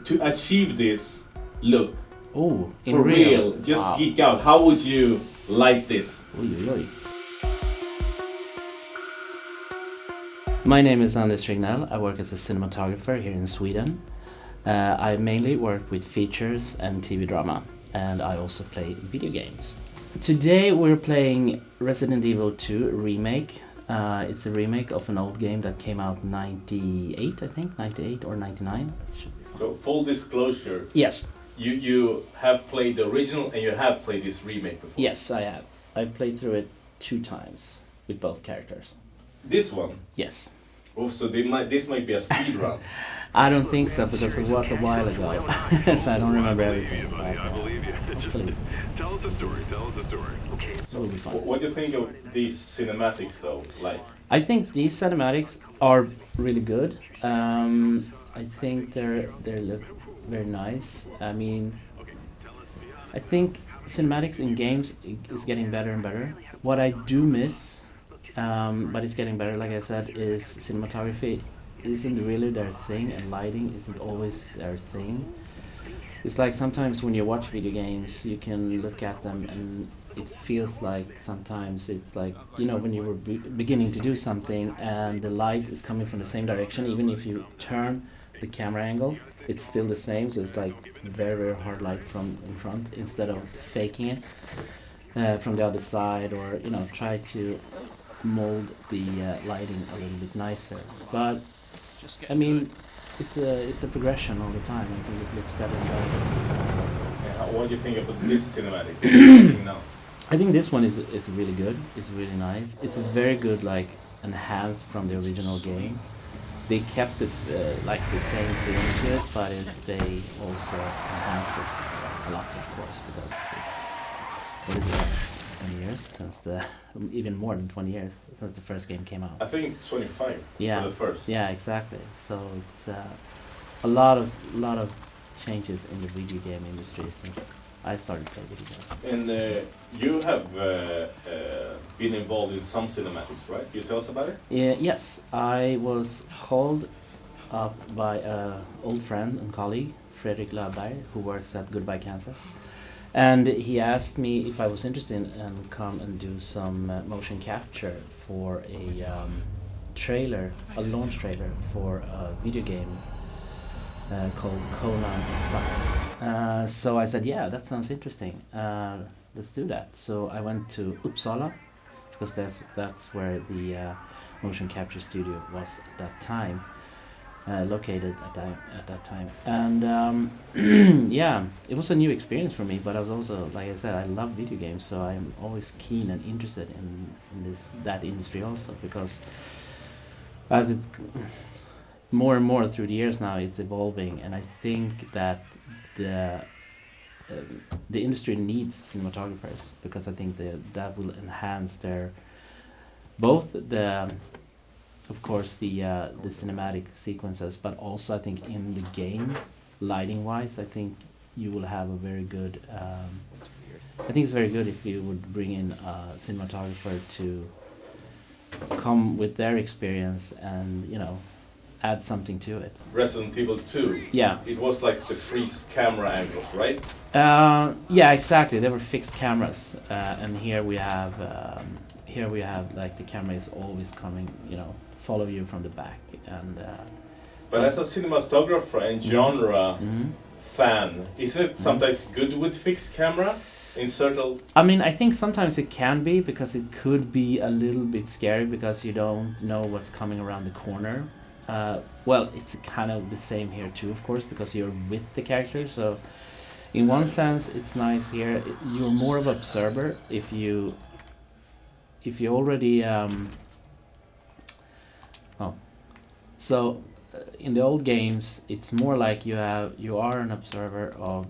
to achieve this look, Oh, in for real, just Wow. geek out, how would you like this? Oi, oi, oi. My name is Andrés Rignell. I work as a cinematographer here in Sweden. I mainly work with features and TV drama, and I also play video games. Today we're playing Resident Evil 2 Remake. It's a remake of an old game that came out in 98, I think, 98 or 99. So full disclosure, Yes, you have played the original and you have played this remake before. yes, I have. I played through it 2 times with both characters. This one. Yes. Oh, so this might be a speed run. I don't think so, because it was a while ago, so I don't remember everything. I believe you. Just tell us a story. Tell us a story. Okay. So it'll be fun. What do you think of these cinematics though? Like, I think these cinematics are really good. I think they look very nice. I mean, I think cinematics in games is getting better and better. What I do miss, but it's getting better, like I said, is cinematography isn't really their thing, and lighting isn't always their thing. It's like sometimes when you watch video games, you can look at them and it feels like sometimes it's like, you know, when you were beginning to do something and the light is coming from the same direction, even if you turn the camera angle, it's still the same, so it's like very, very hard light from in front instead of faking it from the other side, or, you know, try to mold the lighting a little bit nicer. But I mean, it's a progression all the time. I think it looks better and better. what do you think about this cinematic you're watching now? I think this one is really good. It's really nice. It's a very good, like, enhanced from the original game. They kept it like the same feeling to it, but they also enhanced it a lot, of course, because it's, what is it, 20 years since the, even more than 20 years since the first game came out. I think 25 Yeah. for the first. Yeah, exactly. So it's a lot of changes in the video game industry since I started playing video games. And you have been involved in some cinematics, right? Can you tell us about it? Yes, I was called up by an old friend and colleague, Fredrik Löfberg, who works at Goodbye Kansas. And he asked me if I was interested in come and do some motion capture for a trailer, a launch trailer for a video game called Conan Exile. So I said, yeah, that sounds interesting. Let's do that. So I went to Uppsala, because that's where the motion capture studio was at that time, located at that time. And yeah, it was a new experience for me, but I was also, like I said, I love video games, so I'm always keen and interested in that industry also, because as it more and more through the years now, it's evolving, and I think that the industry needs cinematographers, because I think that will enhance their both the, of course, the cinematic sequences, but also I think in the game, lighting wise, I think you will have a very good. I think it's very good if you would bring in a cinematographer to come with their experience and, you know, add something to it. Resident Evil 2. Yeah. It was like the freeze camera angles, right? Yeah, exactly. They were fixed cameras, and here we have like the camera is always coming, you know, follow you from the back, and. But as a cinematographer and genre fan, is it sometimes good with fixed camera in certain? I mean, I think sometimes it can be, because it could be a little bit scary because you don't know what's coming around the corner. Well, it's kind of the same here too, of course, because you're with the character. So, in one sense, it's nice here. You're more of an observer if you already. So, in the old games, it's more like you are an observer of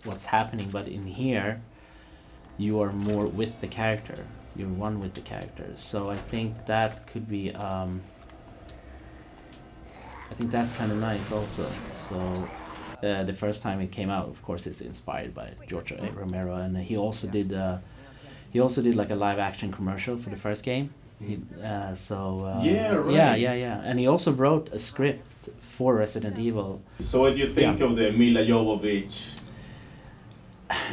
what's happening, but in here, you are more with the character. You're one with the character. So I think that could be. I think that's kind of nice also. So the first time it came out, of course, it's inspired by George A. Romero, and he also did like a live action commercial for the first game, Yeah, right. Yeah, and he also wrote a script for Resident Evil. So what do you think of the Mila Jovovich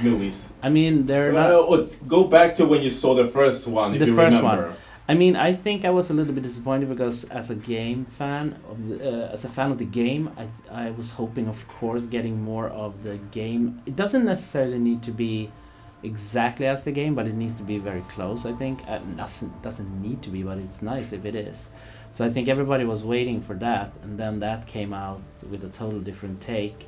movies? I mean, they're not Go back to when you saw the first one, if the you first remember. one. I mean, I think I was a little bit disappointed because as a game fan as a fan of the game, I was hoping, of course, getting more of the game. It doesn't necessarily need to be exactly as the game, but it needs to be very close. I think doesn't need to be, but it's nice if it is. So I think everybody was waiting for that, and then that came out with a total different take.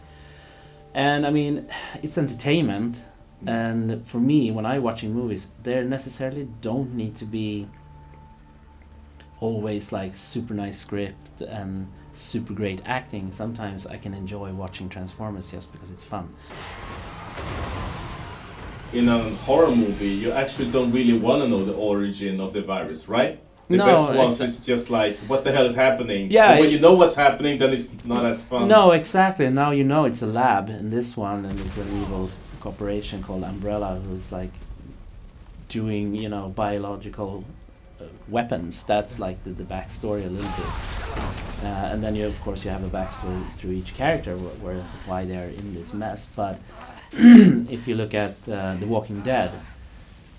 And I mean, it's entertainment, and for me, when I'm watching movies, they necessarily don't need to be always like super nice script and super great acting. Sometimes I can enjoy watching Transformers just because it's fun. In a horror movie, you actually don't really want to know the origin of the virus, right? The No, best ones is just like, what the hell is happening? Yeah, And when you know what's happening, then it's not as fun. No, exactly. Now you know it's a lab in this one, and it's an evil corporation called Umbrella who's like doing, biological weapons. That's like the backstory a little bit. And then of course you have a backstory through each character why they're in this mess. But if you look at The Walking Dead,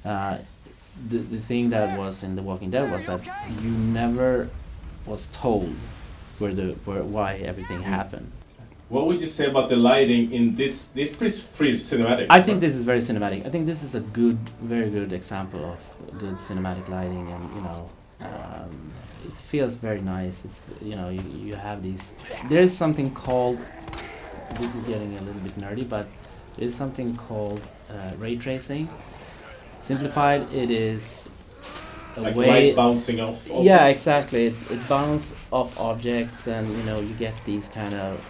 the thing that was in The Walking Dead was that you never was told why everything happened. What would you say about the lighting in this? This is pretty cinematic. I think this is very cinematic. I think this is a very good example of good cinematic lighting, and it feels very nice. It's you have these. There is something called. This is getting a little bit nerdy, but there is something called ray tracing. Simplified, it is a like way. light bouncing off. Yeah, exactly. It bounces off objects, and you get these kind of.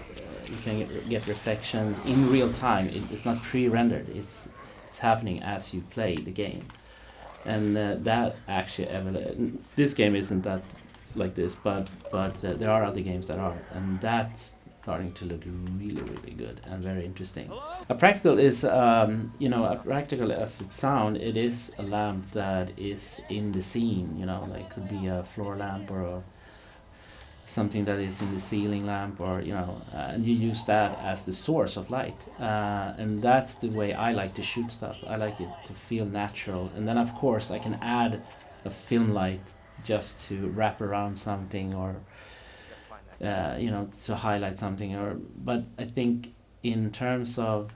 You can get reflection in real time. It's not pre-rendered. It's happening as you play the game, and that actually this game isn't that like this, but there are other games that are, and that's starting to look really good and very interesting. A practical is a practical as it sounds. It is a lamp that is in the scene. Like could be a floor lamp or something that is in the ceiling lamp, or and you use that as the source of light, and that's the way I like to shoot stuff. I like it to feel natural, and then of course I can add a film light just to wrap around something, or to highlight something. But I think in terms of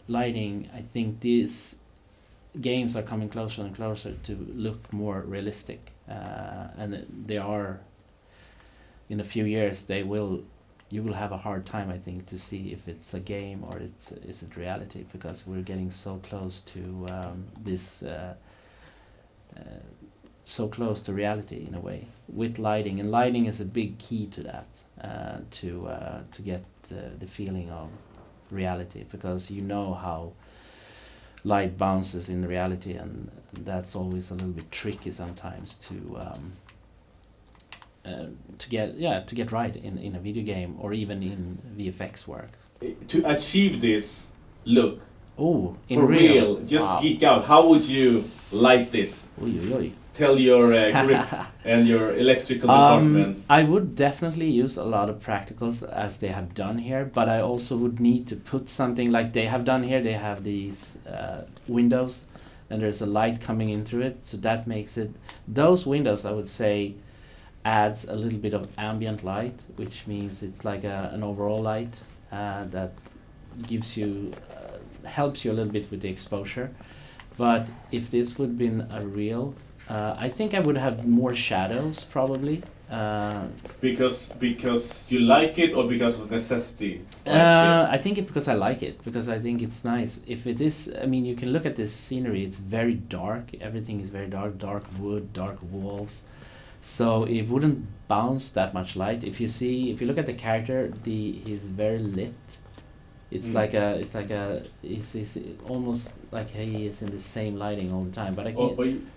lighting, I think these games are coming closer and closer to look more realistic, and they are. In a few years, you will have a hard time, I think, to see if it's a game or is it reality, because we're getting so close to so close to reality in a way with lighting, and lighting is a big key to that, to get the feeling of reality, because how light bounces in reality, and that's always a little bit tricky sometimes to get right in a video game or even in VFX work. To achieve this look, for real, just wow. geek out. How would you light this? Oy. Tell your grip and your electrical department. I would definitely use a lot of practicals as they have done here, but I also would need to put something like they have done here. They have these windows, and there's a light coming in through it, so that makes it. Those windows, I would say, adds a little bit of ambient light, which means it's like an overall light that gives you helps you a little bit with the exposure. But if this would have been a real, I think I would have more shadows probably. Because you like it, or because of necessity? I think because I like it, because I think it's nice. If it is, I mean, you can look at this scenery. It's very dark. Everything is very dark. Dark wood, dark walls. So it wouldn't bounce that much light. If you look at the character, he's very lit. It's he's almost like he is in the same lighting all the time. But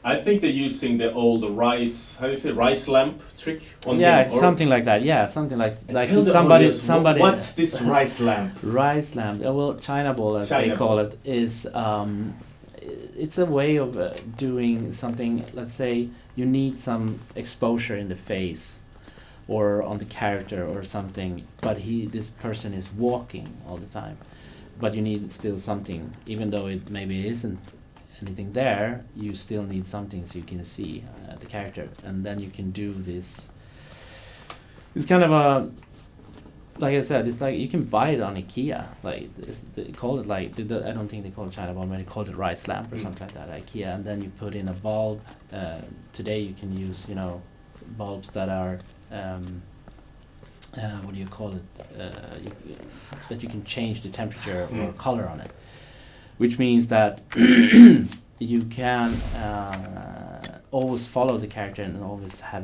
I think they're using the old rice lamp trick on him. Yeah, something like that. Yeah, something like somebody. What's this rice lamp? Rice lamp. Well, China ball, as they call it, is it's a way of doing something. Let's say you need some exposure in the face or on the character or something, but this person is walking all the time, but you need still something, even though it maybe isn't anything there, you still need something so you can see the character, and then you can do this. It's kind of a, like I said, it's like you can buy it on IKEA. Like they call it like I don't think they call it China Ball, but they call it rice lamp or something like that, IKEA, and then you put in a bulb. Today you can use bulbs that are what do you call it? That you can change the temperature or color on it, which means that you can always follow the character and always have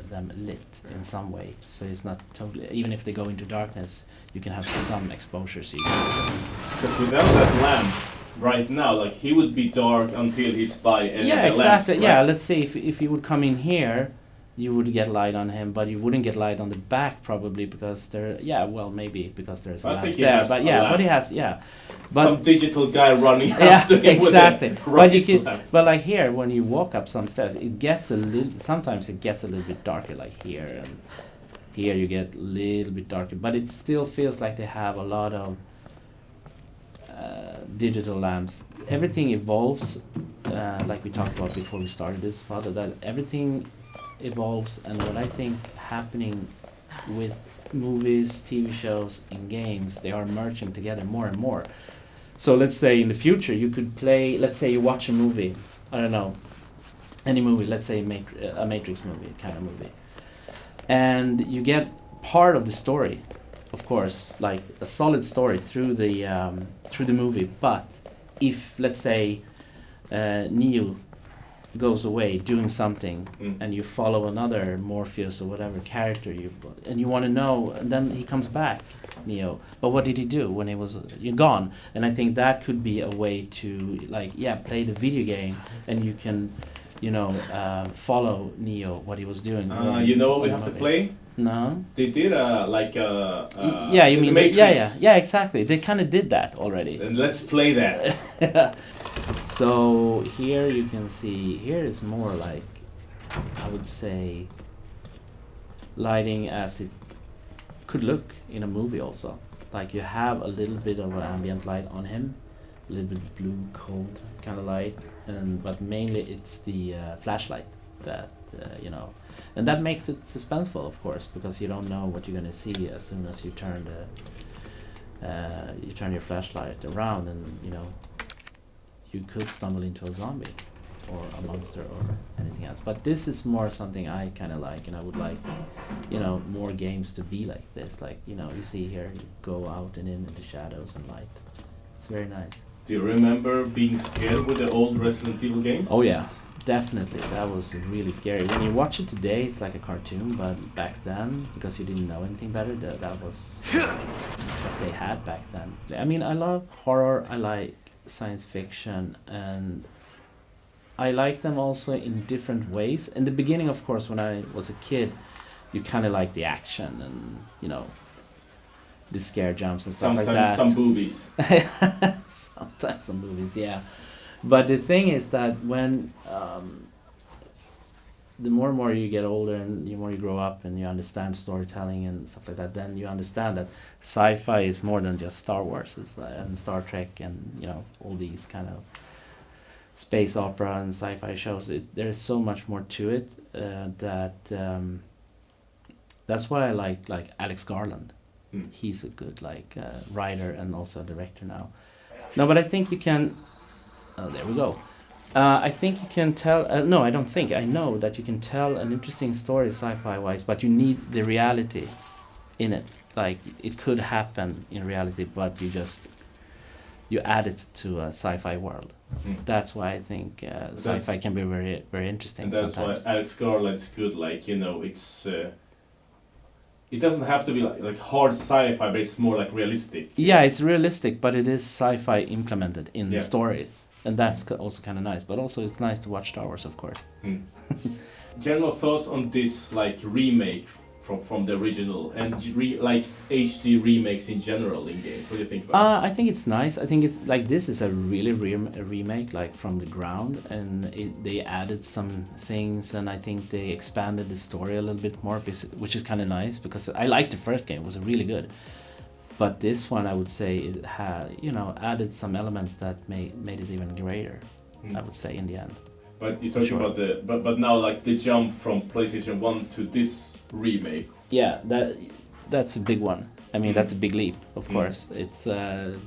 them lit in some way. So it's not totally, even if they go into darkness, you can have some exposure. So you can. Because without that lamp, right now, like he would be dark until he's by any Yeah, of the exactly. lamps, Yeah, right? let's say if you would come in here, you would get light on him, but you wouldn't get light on the back probably because maybe because there's a I lamp think he there. has But a yeah, lamp. but he has But Some digital guy running yeah, after him exactly. with a But you rice could, lamp. but like here, when you walk up some stairs, it gets sometimes it gets a little bit darker, like here, and here you get a little bit darker. But it still feels like they have a lot of digital lamps. Everything evolves, like we talked about before we started this, Father, that everything evolves, and what I think happening with movies, TV shows, and games, they are merging together more and more. So let's say in the future you could play, let's say you watch a movie, I don't know, any movie, let's say a Matrix movie, kind of movie, and you get part of the story, of course, like a solid story through the movie, but if, let's say, Neo goes away doing something and you follow another Morpheus or whatever character and you want to know, and then he comes back, Neo, but what did he do when you're gone? And I think that could be a way to play the video game, and you can follow Neo, what he was doing. You know what we have to play? No. They did yeah, you mean Matrix. yeah, exactly. They kind of did that already. Then let's play that. So here you can see, here is more like, I would say, lighting as it could look in a movie also. Like you have a little bit of ambient light on him, a little bit blue, cold kind of light, but mainly it's the flashlight that, and that makes it suspenseful, of course, because you don't know what you're going to see as soon as you turn your flashlight around, and you could stumble into a zombie or a monster or anything else. But this is more something I kind of like, and I would like, more games to be like this. Like, you see here, you go out and in the shadows and light. It's very nice. Do you remember being scared with the old Resident Evil games? Oh yeah, definitely. That was really scary. When you watch it today, it's like a cartoon, but back then, because you didn't know anything better, that was what they had back then. I mean, I love horror, I like science fiction, and I like them also in different ways. In the beginning, of course, when I was a kid, you kind of like the action and the scare jumps and stuff Sometimes like that. some boobies. Sometimes some movies, yeah. But the thing is that when the more and more you get older and the more you grow up and you understand storytelling and stuff like that, then you understand that sci-fi is more than just Star Wars and Star Trek and all these kind of space opera and sci-fi shows. There's so much more to it that's why I like Alex Garland. He's a good writer and also a director now. No, but I think you can. Oh, there we go. I think you can tell. No, I don't think. I know that you can tell an interesting story sci-fi wise, but you need the reality in it. Like it could happen in reality, but you add it to a sci-fi world. That's why I think sci-fi can be very, very interesting. And that's sometimes. why Alex Garland's good. It's. It doesn't have to be like hard sci-fi, but it's more like realistic. Yeah, it's realistic, but it is sci-fi implemented in the story. And that's also kind of nice. But also it's nice to watch Star Wars, of course. General thoughts on this remake from the original and like HD remakes in general in games? What do you think about I think it's nice. I think it's like this is a really a remake, like from the ground, and they added some things, and I think they expanded the story a little bit more, which is kind of nice because I liked the first game; it was really good. But this one, I would say, it had added some elements that made it even greater. I would say in the end. But you talked about but now like the jump from PlayStation 1 to this remake. Yeah, that's a big one. I mean, that's a big leap, of course. It's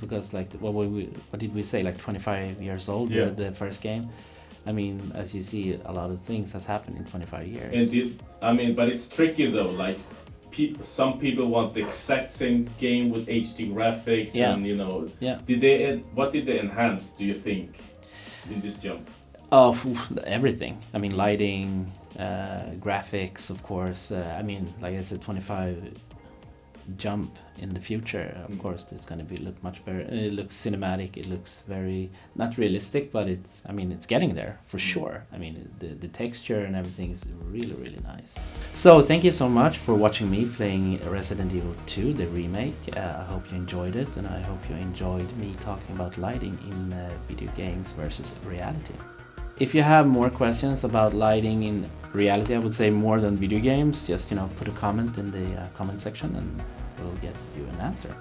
because like what did we say, like 25 years old, the first game. I mean, as you see, a lot of things has happened in 25 years. And but it's tricky though. Like some people want the exact same game with HD graphics, and what did they enhance? Do you think in this jump? Everything. I mean, lighting, graphics, of course. I mean, like I said, 25 jump in the future. Of course, it's going to look much better. And it looks cinematic. It looks very not realistic, but it's getting there for sure. I mean, the texture and everything is really, really nice. So thank you so much for watching me playing Resident Evil 2, the remake. I hope you enjoyed it, and I hope you enjoyed me talking about lighting in video games versus reality. If you have more questions about lighting in reality, I would say more than video games, just put a comment in the comment section and we'll get you an answer.